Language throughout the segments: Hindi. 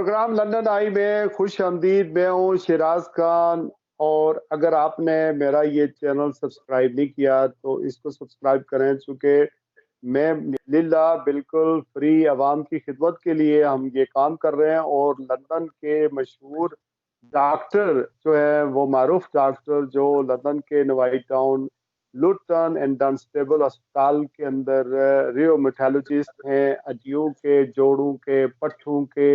प्रोग्राम लंदन आई में खुश आमदीद। मैं हूँ शिराज खान। और अगर आपने मेरा ये चैनल सब्सक्राइब नहीं किया तो इसको सब्सक्राइब करें, चूँकि मैं लिल्ला बिल्कुल फ्री आवाम की खिदमत के लिए हम ये काम कर रहे हैं। और लंदन के मशहूर डॉक्टर जो है, वो मारूफ डॉक्टर जो लंदन के नवाई टाउन लुटन एंड डनस्टेबल अस्पताल के अंदर रियोमेटोलॉजिस्ट हैं, हड्डियों के, जोड़ों के, पट्ठों के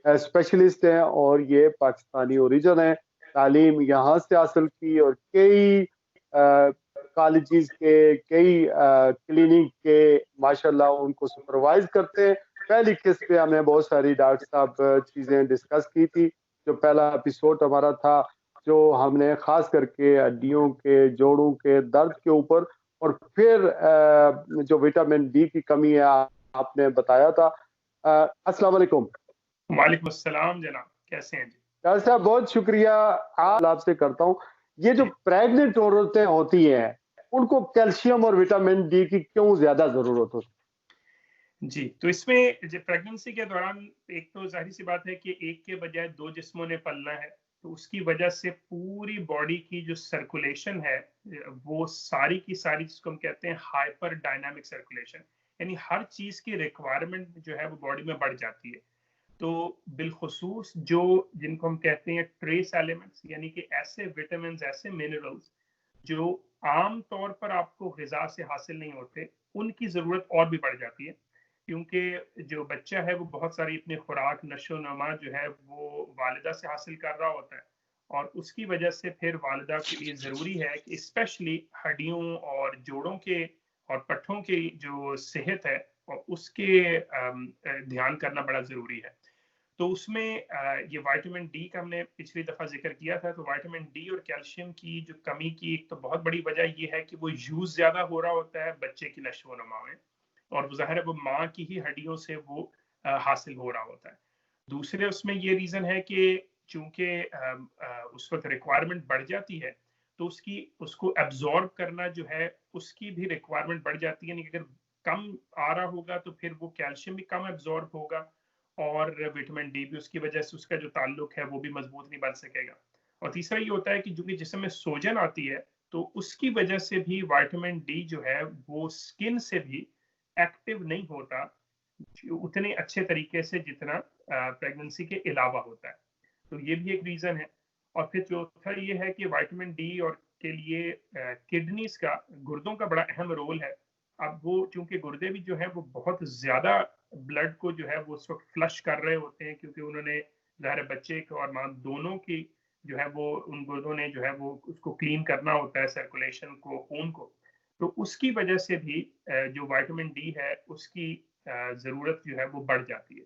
स्पेशलिस्ट हैं, और ये पाकिस्तानी ओरिजिन है। तालीम यहाँ से हासिल की और कई कॉलेजेस के, कई क्लिनिक के माशाल्लाह उनको सुपरवाइज करते हैं। पहली किस्त पे हमने बहुत सारी डॉक्टर साहब चीज़ें डिस्कस की थी। जो पहला एपिसोड हमारा था, जो हमने खास करके हड्डियों के, जोड़ों के दर्द के ऊपर, और फिर जो विटामिन डी की कमी है आपने बताया था। अस्सलाम वालेकुम। वालेकुम अस्सलाम जनाब, कैसे हैं जी? डॉक्टर साहब बहुत शुक्रिया। आपसे करता हूँ, ये जो प्रेग्नेंट औरतें होती हैं उनको कैल्शियम और विटामिन डी की क्यों ज्यादा जरूरत होती जी, तो इसमें प्रेगनेंसी के दौरान एक तो जाहिर सी बात है कि एक के बजाय दो जिस्मों ने पलना है, तो उसकी वजह से पूरी बॉडी की जो सर्कुलेशन है वो सारी की सारी, जिसको हम कहते हैं हाइपर डायनामिक सर्कुलेशन, यानी हर चीज की रिक्वायरमेंट जो है वो बॉडी में बढ़ जाती है। तो बिलखुसूस जो जिनको हम कहते हैं ट्रेस एलिमेंट्स, यानी कि ऐसे विटामिन, ऐसे मिनरल्स जो आम तौर पर आपको ग़िज़ा से हासिल नहीं होते, उनकी ज़रूरत और भी बढ़ जाती है। क्योंकि जो बच्चा है वो बहुत सारी अपनी खुराक, नशो-नमा जो है वो वालिदा से हासिल कर रहा होता है, और उसकी वजह से फिर वालिदा के लिए ज़रूरी है कि स्पेशली हड्डियों और जोड़ों के और पट्ठों की जो सेहत है और उसके ध्यान करना बड़ा ज़रूरी है। तो उसमें ये विटामिन डी का हमने पिछली दफ़ा ज़िक्र किया था, तो विटामिन डी और कैल्शियम की जो कमी की एक तो बहुत बड़ी वजह ये है कि वो यूज़ ज़्यादा हो रहा होता है बच्चे की नशो-नुमा में, और वो ज़ाहिर है वो माँ की ही हड्डियों से वो हासिल हो रहा होता है। दूसरे उसमें ये रीज़न है कि चूँकि उस वक़्त रिक्वायरमेंट बढ़ जाती है, तो उसको एब्ज़ॉर्ब करना जो है, उसकी भी रिक्वायरमेंट बढ़ जाती है। यानी कि अगर कम आ रहा होगा, तो फिर वो कैल्शियम भी कम एब्ज़ॉर्ब होगा, और विटामिन डी भी उसकी वजह से उसका जो ताल्लुक है वो भी मजबूत नहीं बन सकेगा। और तीसरा ये होता है कि जो भी जिस्म में सोजन आती है, तो उसकी वजह से भी विटामिन डी जो है वो स्किन से भी एक्टिव नहीं होता उतने अच्छे तरीके से जितना प्रेगनेंसी के अलावा होता है। तो ये भी एक रीज़न है। और फिर चौथा ये है कि विटामिन डी और के लिए किडनीज़ का, गुर्दों का बड़ा अहम रोल है। अब वो चूँकि गुर्दे भी जो है वो बहुत ज़्यादा ब्लड को जो है वो उस वक़्त फ्लश कर रहे होते हैं, क्योंकि उन्होंने ज़ाहिर है बच्चे को और माँ दोनों की जो है वो, उन गुर्दों ने जो है वो उसको क्लीन करना होता है, सर्कुलेशन को, खून को। तो उसकी वजह से भी जो विटामिन डी है उसकी ज़रूरत जो है वो बढ़ जाती है।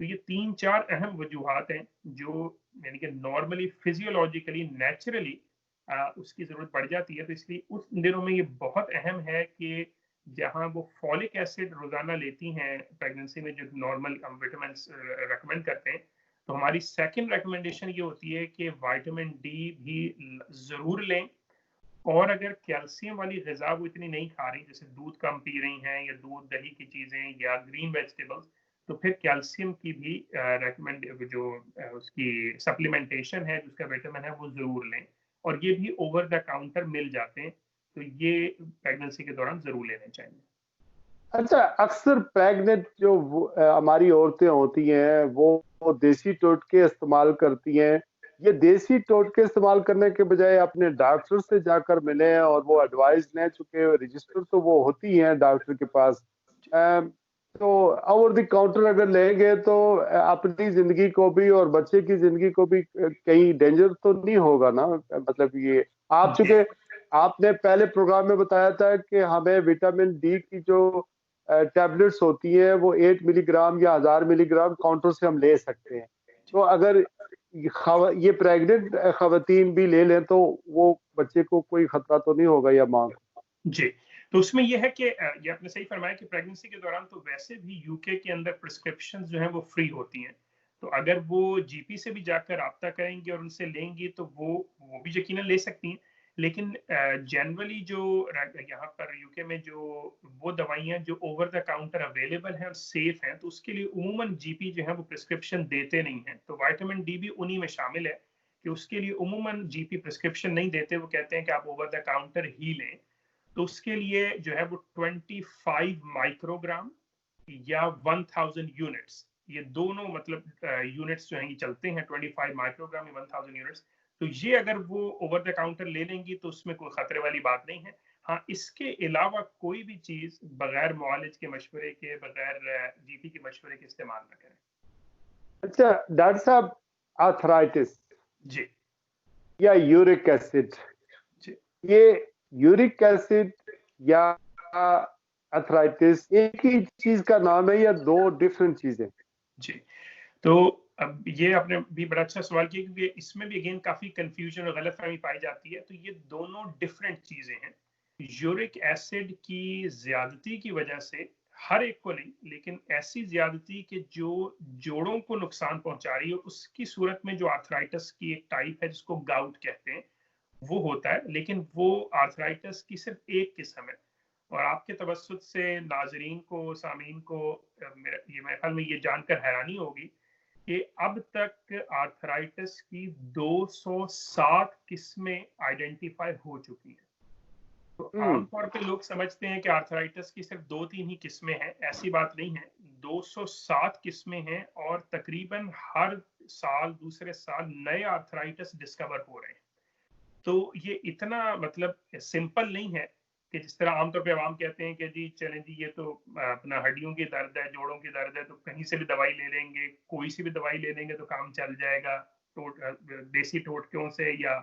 तो ये 3-4 अहम वजूहात हैं जो, यानी कि नॉर्मली फिजियोलॉजिकली नेचुरली उसकी ज़रूरत बढ़ जाती है। तो इसलिए उस दिनों में ये बहुत अहम है कि जहाँ वो फॉलिक एसिड रोज़ाना लेती हैं प्रेगनेंसी में, जो नॉर्मल हम विटामिन्स रिकमेंड करते हैं, तो हमारी सेकंड रिकमेंडेशन ये होती है कि विटामिन डी भी ज़रूर लें। और अगर कैल्शियम वाली ग़िज़ा वो इतनी नहीं खा रही, जैसे दूध कम पी रही हैं या दूध, दही की चीज़ें या ग्रीन वेजिटेबल्स, तो फिर कैल्शियम की भी उसकी सप्लीमेंटेशन है, जिसका विटामिन है, वो ज़रूर लें। और ये भी ओवर द काउंटर मिल जाते हैं, तो ये प्रेगनेंसी के दौरान ज़रूर लेने चाहिए। अच्छा, अक्सर प्रेग्नेंट जो हमारी औरतें होती हैं वो देसी टोटके इस्तेमाल करती हैं। ये देसी टोटके इस्तेमाल करने के बजाय अपने डॉक्टर से जाकर मिलें और वो एडवाइस लें, चूँकि रजिस्टर तो वो होती हैं डॉक्टर के पास। अ, तो ओवर द काउंटर अगर लेंगे तो अपनी ज़िंदगी को भी और बच्चे की ज़िंदगी को भी कहीं डेंजर तो नहीं होगा ना? मतलब ये आप, जी। चूँकि आपने पहले प्रोग्राम में बताया था कि हमें विटामिन डी की जो टैबलेट्स होती हैं वो 8 मिलीग्राम या 1000 मिलीग्राम काउंटर से हम ले सकते हैं। तो अगर ये प्रेग्नेंट खवातीन भी ले लें तो वो बच्चे को कोई खतरा तो नहीं होगा, या माँ को? जी, तो उसमें ये है कि ये आपने सही फरमाया कि प्रेगनेंसी के दौरान तो वैसे भी यूके के अंदर प्रिस्क्रिप्शंस जो हैं वो फ्री होती हैं। तो अगर वो जीपी से भी जाकर राब्ता करेंगी और उनसे लेंगी, तो वो भी यकीनन ले सकती हैं। लेकिन जनरली जो यहाँ पर यूके में जो वो दवाइयाँ जो ओवर द काउंटर अवेलेबल हैं और सेफ हैं, तो उसके लिए उमूमन जीपी जो है वो प्रिस्क्रिप्शन देते नहीं हैं। तो विटामिन डी भी उन्हीं में शामिल है कि उसके लिए उमूमन जीपी प्रिस्क्रिप्शन नहीं देते, वो कहते हैं कि आप ओवर द काउंटर ही लें। तो उसके लिए जो है वो 25 माइक्रोग्राम या 1000 यूनिट्स, ये दोनों मतलब यूनिट्स जो हैं ये चलते हैं, 25 माइक्रोग्राम या 1000 यूनिट्स। तो ये अगर वो ओवर द काउंटर ले लेंगी तो उसमें कोई खतरे वाली बात नहीं है। हाँ, इसके अलावा कोई भी चीज बगैर मुआलिज के मशवरे के, बगैर जीपी के मशवरे के इस्तेमाल ना करें। अच्छा डॉक्टर साहब, आर्थराइटिस जी या यूरिक एसिड, जी ये यूरिक एसिड या आर्थराइटिस एक ही चीज का नाम है या दो डिफरेंट चीजें? जी। तो अब ये आपने भी बड़ा अच्छा सवाल किया, क्योंकि इसमें भी अगेन काफी कंफ्यूजन और गलतफहमी पाई जाती है। तो ये दोनों डिफरेंट चीजें हैं। यूरिक एसिड की ज्यादती की वजह से, हर एक को नहीं, लेकिन ऐसी ज्यादती कि जो जोड़ों को नुकसान पहुंचा रही है, उसकी सूरत में जो आर्थराइटिस की एक टाइप है जिसको गाउट कहते हैं, वो होता है। लेकिन वो आर्थराइटिस की सिर्फ एक किस्म है। और आपके तवज्जुद से नाजरीन को, सामीन को मेरे ख्याल में ये जानकर हैरानी होगी कि अब तक आर्थराइटिस की 207 किस्में आइडेंटिफाई हो चुकी हैं। तो आमतौर पे लोग समझते हैं कि आर्थराइटिस की सिर्फ 2-3 ही किस्में हैं। ऐसी बात नहीं है, 207 किस्में हैं और तकरीबन हर साल, दूसरे साल नए आर्थराइटिस डिस्कवर हो रहे हैं। तो ये इतना मतलब सिंपल नहीं है कि जिस तरह आमतौर पे आवाम कहते हैं कि जी चलें जी, ये तो अपना हड्डियों की दर्द है, जोड़ों की दर्द है, तो कहीं से भी दवाई ले लेंगे, कोई सी भी दवाई ले लेंगे तो काम चल जाएगा, देसी टोटकों से। या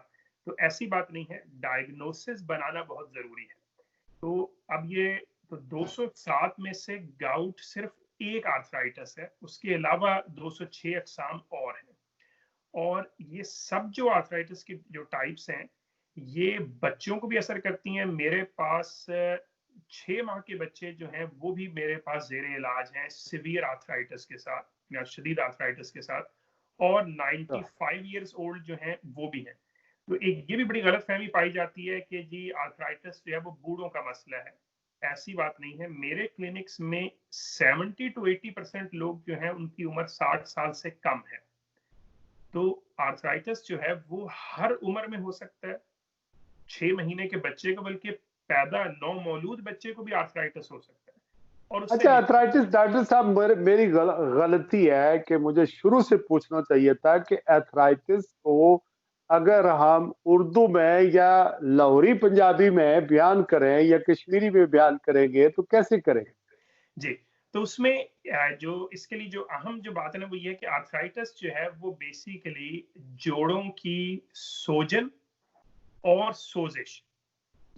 तो ऐसी बात नहीं है, डायग्नोसिस बनाना बहुत जरूरी है। तो अब ये तो 207 में से गाउट सिर्फ एक आर्थराइटिस है, उसके अलावा 206 अकसाम और हैं। और ये सब जो आर्थराइटिस की जो टाइप्स हैं, ये बच्चों को भी असर करती हैं। मेरे पास 6 माह के बच्चे जो हैं वो भी मेरे पास जेर इलाज हैं सिवियर आर्थराइटिस के साथ, या शदीद आर्थराइटिस के साथ। और 95 ईयर्स ओल्ड जो हैं वो भी हैं। तो एक ये भी बड़ी गलत फहमी पाई जाती है कि जी आर्थराइटिस जो है वो बूढ़ों का मसला है। ऐसी बात नहीं है। मेरे क्लिनिक्स में 70 to 80% लोग जो हैं उनकी उम्र 60 साल से कम है। तो आर्थराइटिस जो है वो हर उम्र में हो सकता है। 6 महीने के बच्चे को, बल्कि पैदा नौ मौलूद बच्चे को भी आर्थराइटिस हो सकता है। और उससे अच्छा आर्थराइटिस, डॉक्टर साहब मेरी गलती है कि मुझे शुरू से पूछना चाहिए था कि आर्थराइटिस को अगर हम उर्दू में या लाहौरी पंजाबी में बयान करें या कश्मीरी में बयान करेंगे तो कैसे करें? जी। तो उसमें जो इसके लिए जो अहम जो बात है ना, वो ये है कि आर्थराइटिस जो है वो बेसिकली जोड़ों की सोजन और सोजिश,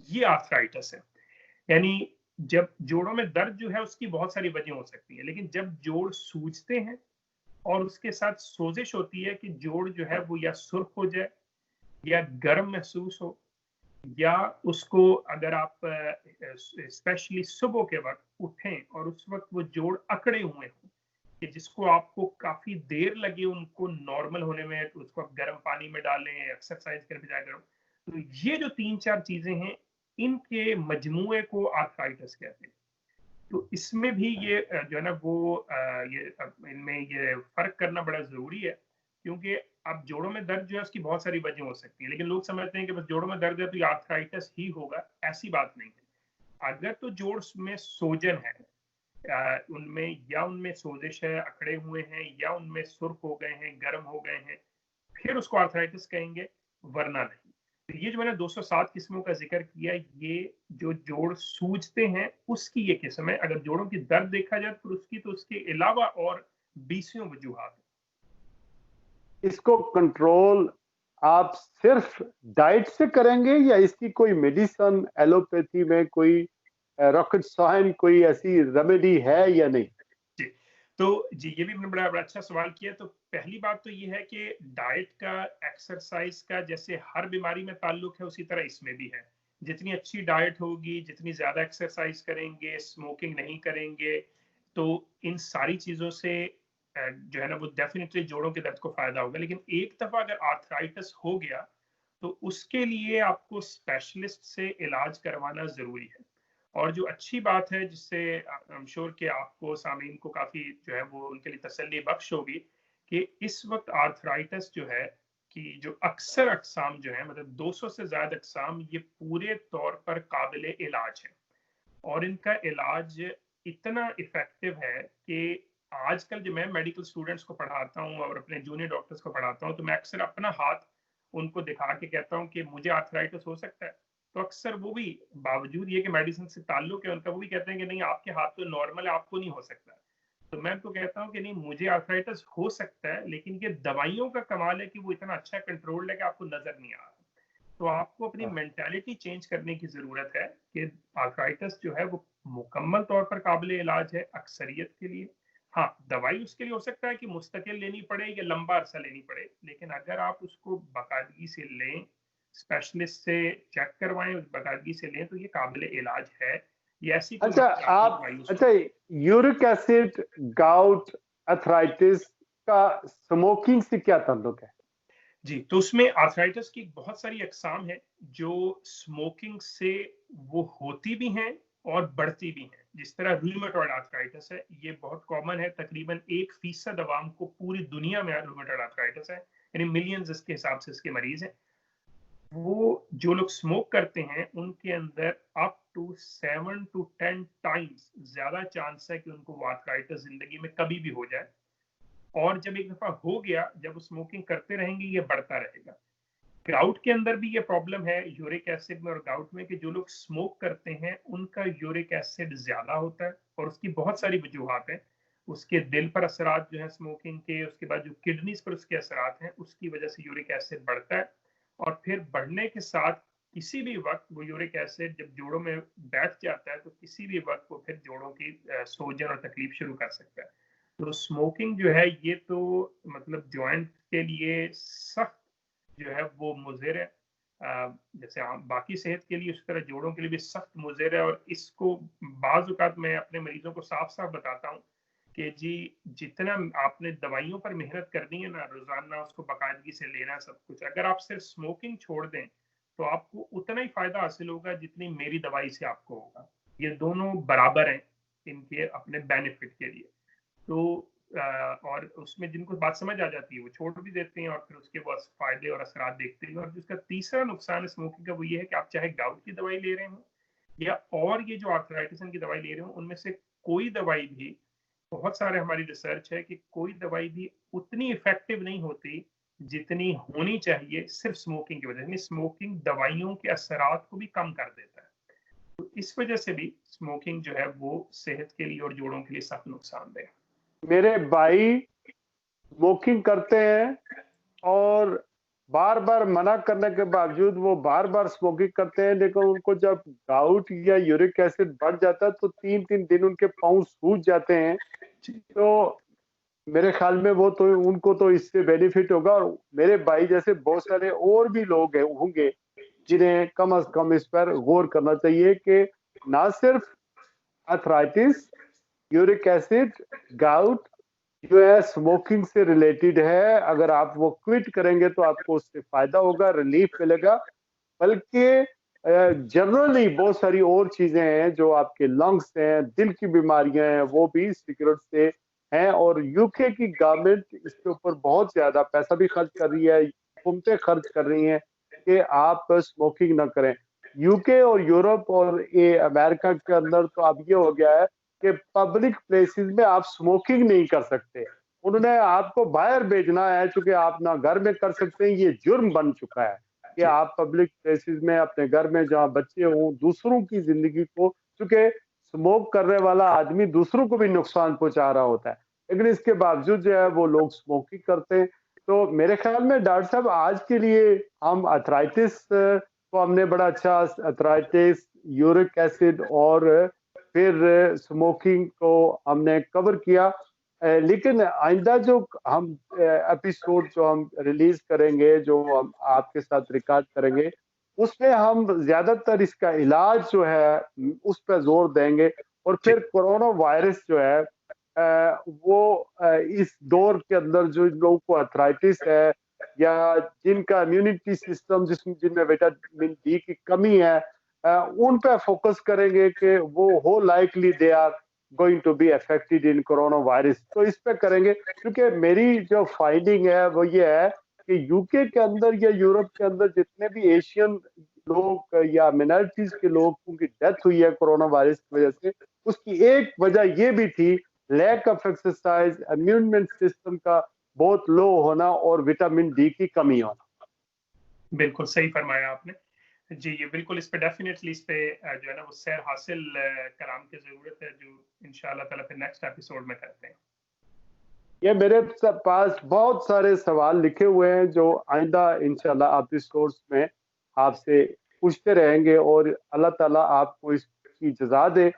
ये आर्थराइटिस है। यानी जब जोड़ों में दर्द जो है उसकी बहुत सारी वजह हो सकती है, लेकिन जब जोड़ सूजते हैं और उसके साथ सोजिश होती है कि जोड़ जो है वो या सुर्ख हो जाए, या गर्म महसूस हो, या उसको अगर आप स्पेशली सुबह के वक्त उठें और उस वक्त वो जोड़ अकड़े हुए हों, कि जिसको आपको काफी देर लगे उनको नॉर्मल होने में, तो उसको आप गर्म पानी में डालें, एक्सरसाइज करके बजाय करो। तो ये जो 3-4 चीजें हैं, इनके मजमूए को आर्थराइटिस कहते हैं। तो इसमें भी ये जो है ना वो ये इनमें ये फर्क करना बड़ा जरूरी है, क्योंकि अब जोड़ों में दर्द जो है उसकी बहुत सारी वजह हो सकती है। लेकिन लोग समझते हैं कि बस जोड़ों में दर्द है तो ये आर्थराइटिस ही होगा, ऐसी बात नहीं है। अगर तो जोड़ में सोजन है, उनमें या उनमें सोजिश है, अकड़े हुए हैं, या उनमें सुर्ख हो गए हैं, गर्म हो गए हैं, फिर उसको आर्थराइटिस कहेंगे, वरना नहीं। तो ये जो मैंने 207 किस्मों का जिक्र किया, ये जो जोड़ सूजते हैं उसकी ये किस्म है। अगर जोड़ों की दर्द देखा जाए तो उसकी, तो उसके अलावा और 20 वजूहात है। इसको कंट्रोल आप सिर्फ डाइट से करेंगे या इसकी कोई मेडिसिन, एलोपैथी में कोई रॉकेट साइंस, कोई ऐसी रेमेडी है या नहीं? जी। तो जी, ये भी बड़ा बड़ा अच्छा सवाल किया। तो पहली बात तो ये है कि डाइट का, एक्सरसाइज का जैसे हर बीमारी में ताल्लुक है, उसी तरह इसमें भी है। जितनी अच्छी डाइट होगी, जितनी ज्यादा एक्सरसाइज करेंगे, स्मोकिंग नहीं करेंगे, तो इन सारी चीजों से जो है ना वो डेफिनेटली जोड़ों के दर्द को फायदा होगा। लेकिन एक दफा अगर आर्थराइटिस हो गया तो उसके लिए आपको स्पेशलिस्ट से इलाज करवाना ज़रूरी है। और जो अच्छी बात है, जिससे आई एम श्योर कि आपको सामीन को काफ़ी जो है वो उनके लिए तसल्ली बख्श होगी, कि इस वक़्त आर्थराइटिस जो है कि जो अक्सर अक़साम जो है, मतलब 200 से ज़्यादा अक़साम, ये पूरे तौर पर काबिल इलाज है। और इनका इलाज इतना इफ़ेक्टिव है कि आजकल जो मैं मेडिकल स्टूडेंट्स को पढ़ाता हूँ और अपने जूनियर डॉक्टर्स को पढ़ाता हूँ, तो मैं अक्सर अपना हाथ उनको दिखा के कहता हूँ कि मुझे आर्थराइटिस हो सकता है। तो अक्सर वो भी, बावजूद ये कि मेडिसिन से ताल्लुक है उनका, वो भी कहते हैं कि नहीं, आपके हाथ तो नॉर्मल है, आपको नहीं हो सकता। तो मैं उनको कहता हूँ कि नहीं, मुझे आर्थराइटिस हो सकता है, लेकिन ये दवाइयों का कमाल है कि वो इतना अच्छा कंट्रोल्ड है कि आपको नज़र नहीं आ रहा। तो आपको अपनी मेंटालिटी चेंज करने की ज़रूरत है कि आर्थराइटिस जो है वो मुकम्मल तौर पर काबिल इलाज है अक्सरियत के लिए। हाँ, दवाई उसके लिए हो सकता है कि मुस्तकिल लेनी पड़े या लंबा अरसा लेनी पड़े, लेकिन अगर आप उसको बाकायदगी से लें, स्पेशलिस्ट से चेक करवाएं, उस बाकायदगी से लें, तो ये काबिल इलाज है। ये ऐसी कोई अच्छा, मसला नहीं आप मायूस अच्छा, होने। यूरिक एसिड, गाउट, अर्थराइटिस का स्मोकिंग से क्या ताल्लुक है? जी, तो उसमें आर्थराइटिस की बहुत सारी अक़साम हैं, जो स्मोकिंग से वो होती भी हैं और बढ़ती भी हैं। जिस तरह रूमेटॉइड आर्थराइटिस है, ये बहुत कॉमन है, तकरीबन 1% अवाम को पूरी दुनिया में रूमेटॉइड आर्थराइटिस है, यानी मिलियंस इसके हिसाब से इसके मरीज़ हैं। वो जो लोग स्मोक करते हैं, उनके अंदर अप टू 7 टू 10 टाइम्स ज़्यादा चांस है कि उनको वो आर्थराइटिस ज़िंदगी में कभी भी हो जाए। और जब एक दफ़ा हो गया, जब वो स्मोकिंग करते रहेंगे, ये बढ़ता रहेगा। गाउट के अंदर भी ये प्रॉब्लम है, यूरिक एसिड में और गाउट में, कि जो लोग स्मोक करते हैं उनका यूरिक एसिड ज्यादा होता है, और उसकी बहुत सारी वजूहात हैं। उसके दिल पर असरात जो है स्मोकिंग के, उसके बाद जो किडनीज पर उसके असरात हैं, उसकी वजह से यूरिक एसिड बढ़ता है। और फिर बढ़ने के साथ किसी भी वक्त वो यूरिक एसिड जब जोड़ों में बैठ जाता है, तो किसी भी वक्त वो फिर जोड़ों की सूजन और तकलीफ शुरू कर सकता है। तो स्मोकिंग जो है, ये तो मतलब जॉइंट के लिए सख्त जो है वो मुज़िर है। जैसे आम बाकी सेहत के लिए, उसी तरह जोड़ों के लिए भी सख्त मुज़िर है। और इसको बाज़ औक़ात मैं अपने मरीज़ों को साफ-साफ बताता हूँ कि जी, जितना आपने दवाइयों पर मेहनत करनी है ना, रोज़ाना उसको बाकायदगी से लेना सब कुछ, अगर आप सिर्फ़ स्मोकिंग छोड़ दें, तो आपको उतना ही फ़ायदा हासिल होगा जितनी मेरी दवाई से आपको होगा। ये दोनों बराबर हैं, इनके अपने बेनिफिट के लिए। तो और उसमें जिनको बात समझ आ जाती है, वो छोड़ भी देते हैं, और फिर उसके बाद फ़ायदे और असरात देखते हैं। और जिसका तीसरा नुकसान है स्मोकिंग का, वो ये है कि आप चाहे गाउट की दवाई ले रहे हों, या और ये जो आर्थराइटिस की दवाई ले रहे हों, उनमें से कोई दवाई भी, बहुत सारे हमारी रिसर्च है कि कोई दवाई भी उतनी इफ़ेक्टिव नहीं होती, जितनी होनी चाहिए, सिर्फ़ स्मोकिंग की वजह से। स्मोकिंग दवाइयों के असरात को भी कम कर देता है। तो इस वजह से भी स्मोकिंग जो है वो सेहत के लिए और जोड़ों के लिए सख्त नुकसानदेह है। मेरे भाई स्मोकिंग करते हैं, और बार-बार मना करने के बावजूद वो बार-बार स्मोकिंग करते हैं, लेकिन उनको जब गाउट या यूरिक एसिड बढ़ जाता है, तो 3-3 दिन उनके पाँव सूज जाते हैं। तो मेरे ख्याल में वो तो, उनको तो इससे बेनिफिट होगा, और मेरे भाई जैसे बहुत सारे और भी लोग हैं होंगे, जिन्हें कम से कम इस पर गौर करना चाहिए कि ना सिर्फ अर्थराइटिस, यूरिक एसिड, गाउट जो है स्मोकिंग से रिलेटेड है। अगर आप वो क्विट करेंगे तो आपको उससे फायदा होगा, रिलीफ मिलेगा। बल्कि जनरली बहुत सारी और चीजें हैं, जो आपके लंग्स हैं, दिल की बीमारियां हैं, वो भी सिगरेट से हैं। और यूके की गवर्नमेंट इसके ऊपर बहुत ज्यादा पैसा भी खर्च कर रही है, हुकूमतें खर्च कर रही हैं कि आप स्मोकिंग ना करें। यूके और यूरोप और ये अमेरिका के अंदर तो अब ये हो गया है कि पब्लिक प्लेसेस में आप स्मोकिंग नहीं कर सकते। उन्होंने आपको बाहर भेजना है, चूंकि आप ना घर में कर सकते हैं, ये जुर्म बन चुका है कि जी, आप पब्लिक प्लेसेस में अपने घर में जहाँ बच्चे हों, दूसरों की जिंदगी को, क्योंकि स्मोक करने वाला आदमी दूसरों को भी नुकसान पहुंचा रहा होता है, लेकिन इसके बावजूद जो है वो लोग स्मोकिंग करते हैं। तो मेरे ख्याल में डॉक्टर साहब, आज के लिए हम अर्थराइटिस को हमने बड़ा अच्छा, अर्थराइटिस, यूरिक एसिड और फिर स्मोकिंग को हमने कवर किया। लेकिन आइंदा जो हम एपिसोड जो हम रिलीज करेंगे, जो हम आपके साथ रिकॉर्ड करेंगे, उसमें हम ज्यादातर इसका इलाज जो है उस पर जोर देंगे। और जी, फिर कोरोना वायरस जो है वो इस दौर के अंदर जो लोगों को अर्थराइटिस है, या जिनका इम्यूनिटी सिस्टम जिनमें विटामिन डी की कमी है, उन पे फोकस करेंगे कि वो हो likely they are going to be affected in corona virus, तो इस पे करेंगे। क्योंकि मेरी जो फाइंडिंग है वो ये है कि यूके के अंदर या यूरोप के अंदर जितने भी एशियन लोग या मिनॉरिटीज के लोगों की डेथ हुई है कोरोना वायरस की वजह से, उसकी एक वजह ये भी थी lack of exercise, immune system का बहुत लो होना और विटामिन डी की कमी होना। बिल्कुल सही फरमाया आपने जी। ये बिल्कुल इस पे डेफिनेटली इस पे जो है ना वो सैर हासिल कराम की जरूरत है, जो इंशाल्लाह ताला फिर नेक्स्ट एपिसोड में करते हैं। ये मेरे पास बहुत सारे सवाल लिखे हुए हैं जो आइंदा इंशाल्लाह एपिसोड्स में आपसे पूछते रहेंगे और अल्लाह ताला आपको इसकी जज़ा दे।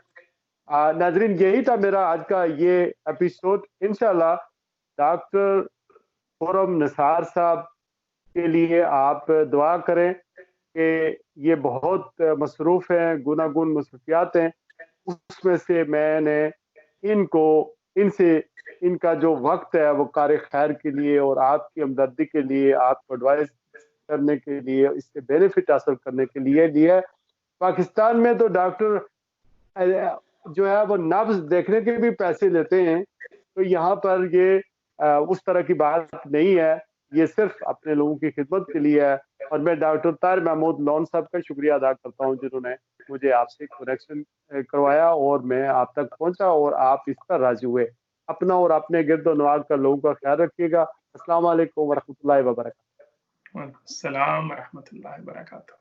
नाजरीन, यही था मेरा आज का ये एपिसोड। इंशाल्लाह डॉक्टर खुर्रम निसार साहब के लिए आप दुआ करें कि ये बहुत मसरूफ हैं, गुनागुन मसरूफियात हैं, उसमें से मैंने इनको इनसे इनका जो वक्त है वो कार खैर के लिए और आपकी हमदर्दी के लिए, आपको एडवाइस करने के लिए, इससे बेनिफिट हासिल करने के लिए लिया। पाकिस्तान में तो डॉक्टर जो है वो नब्ज देखने के भी पैसे लेते हैं, तो यहाँ पर ये उस तरह की बात नहीं है, ये सिर्फ अपने लोगों की खिदमत के लिए है। और मैं डॉक्टर ताहिर महमूद लॉन साहब का शुक्रिया अदा करता हूँ जिन्होंने मुझे आपसे कनेक्शन करवाया और मैं आप तक पहुंचा और आप इस पर राजी हुए। अपना और अपने गिरद नवाज का लोगों का ख्याल रखिएगा। अस्सलाम वालेकुम वरहमतुल्लाहि वबरकातुहू। अस्सलाम वरहमतुल्लाहि वबरकातुहू।